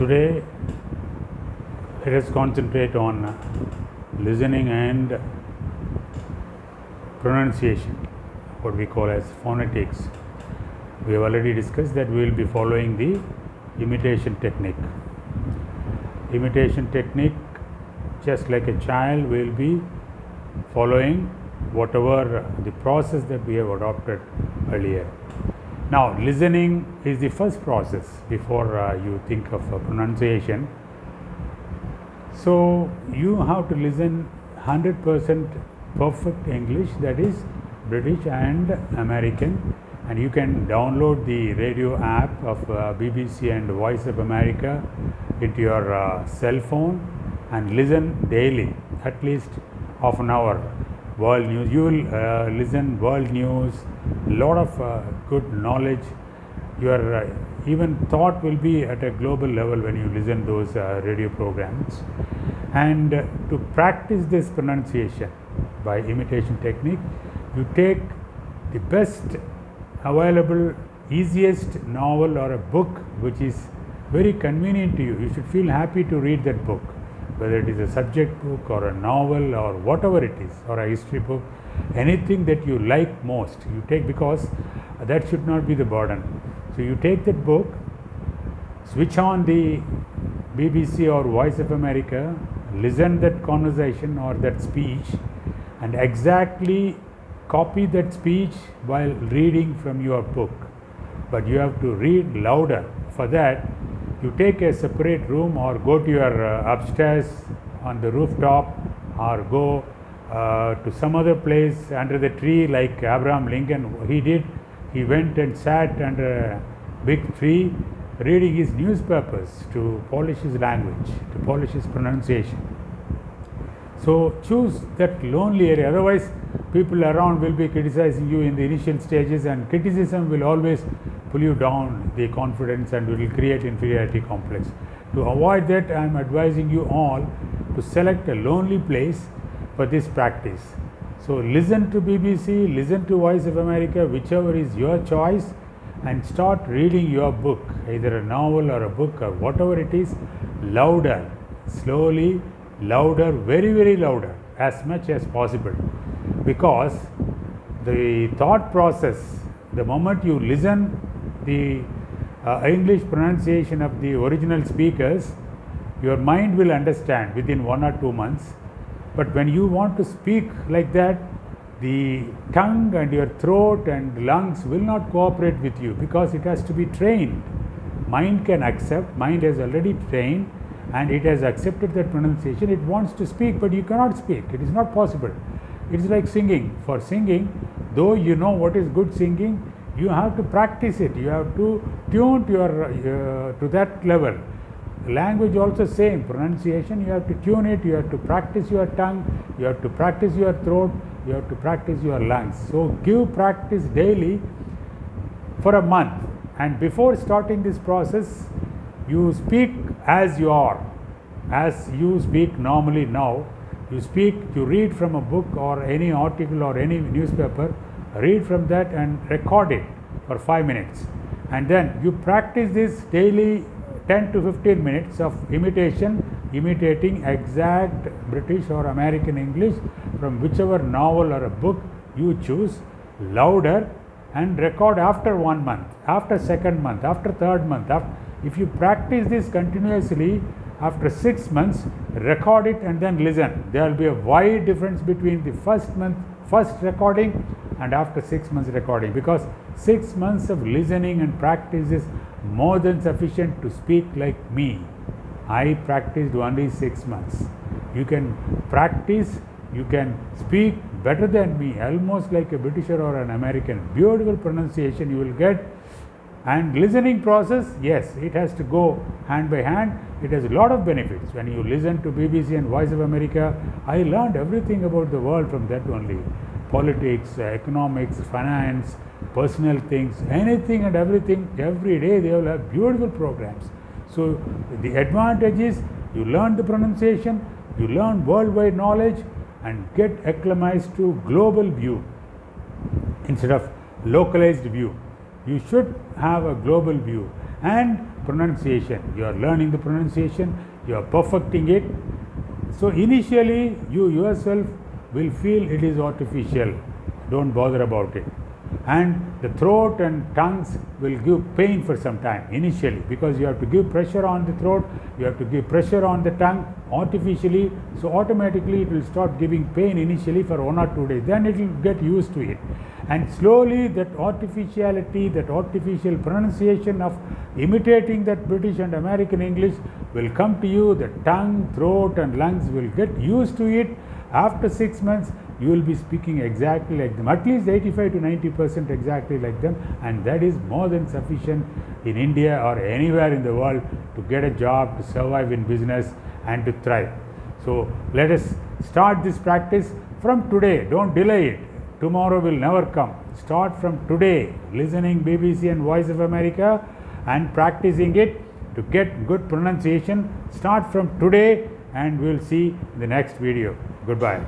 Today, let us concentrate on listening and pronunciation, what we call as phonetics. We have already discussed that we will be following the imitation technique. Imitation technique, just like a child, will be following whatever the process that we have adopted earlier. Now, listening is the first process before you think of pronunciation. So, you have to listen 100% perfect English, that is British and American, and you can download the radio app of BBC and Voice of America into your cell phone and listen daily, at least half an hour. World news, you will listen world news, a lot of good knowledge. Your even thought will be at a global level when you listen those radio programs. And to practice this pronunciation by imitation technique, you take the best available, easiest novel or a book which is very convenient to you. You should feel happy to read that book, whether it is a subject book or a novel or whatever it is, or a history book, anything that you like most, you take, because that should not be the burden. So you take that book, switch on the BBC or Voice of America, listen that conversation or that speech, and exactly copy that speech while reading from your book. But you have to read louder. For that, you take a separate room or go to your upstairs on the rooftop, or go to some other place under the tree like Abraham Lincoln. He went and sat under a big tree reading his newspapers to polish his language, to polish his pronunciation. So choose that lonely area, otherwise people around will be criticizing you in the initial stages, and criticism will always pull you down the confidence and will create inferiority complex. To avoid that, I am advising you all to select a lonely place for this practice. So listen to BBC, listen to Voice of America, whichever is your choice, and start reading your book, either a novel or a book or whatever it is, louder, slowly, louder, very, very louder, as much as possible. Because the thought process, the moment you listen the English pronunciation of the original speakers, your mind will understand within 1 or 2 months. But when you want to speak like that, the tongue and your throat and lungs will not cooperate with you, because it has to be trained. Mind can accept, mind has already trained, and it has accepted that pronunciation. It wants to speak, but you cannot speak. It is not possible. It is like singing. For singing, though you know what is good singing, you have to practice it. You have to tune to that level. Language also same. Pronunciation, you have to tune it. You have to practice your tongue. You have to practice your throat. You have to practice your lungs. So give practice daily for a month. And before starting this process, you speak as you are, as you speak normally now. You speak, you read from a book or any article or any newspaper, read from that and record it for 5 minutes. And then you practice this daily 10 to 15 minutes of imitating exact British or American English from whichever novel or a book you choose, louder, and record after 1 month, after 2nd month, after 3rd month. If you practice this continuously, after 6 months, record it and then listen. There will be a wide difference between the first recording and after 6 months recording, because 6 months of listening and practice is more than sufficient to speak like me. I practiced only 6 months. You can practice, you can speak better than me, almost like a Britisher or an American. Beautiful pronunciation you will get. And listening process, yes, it has to go hand by hand. It has a lot of benefits. When you listen to BBC and Voice of America, I learned everything about the world from that only. Politics, economics, finance, personal things, anything and everything. Every day they will have beautiful programs. So the advantage is you learn the pronunciation, you learn worldwide knowledge, and get acclimatized to global view instead of localized view. you should have a global view. And pronunciation, you are learning the pronunciation, you are perfecting it. So initially you yourself will feel it is artificial, don't bother about it. And the throat and tongues will give pain for some time initially, because you have to give pressure on the throat, you have to give pressure on the tongue artificially, so automatically it will start giving pain initially for 1 or 2 days, then it will get used to it, and slowly that artificiality, that artificial pronunciation of imitating that British and American English will come to you. The tongue, throat and lungs will get used to it. After 6 months you will be speaking exactly like them, at least 85 to 90% exactly like them, and that is more than sufficient in India or anywhere in the world to get a job, to survive in business and to thrive. So let us start this practice from today, don't delay it. Tomorrow will never come. Start from today, listening BBC and Voice of America and practicing it to get good pronunciation. Start from today, and we'll see in the next video. Goodbye.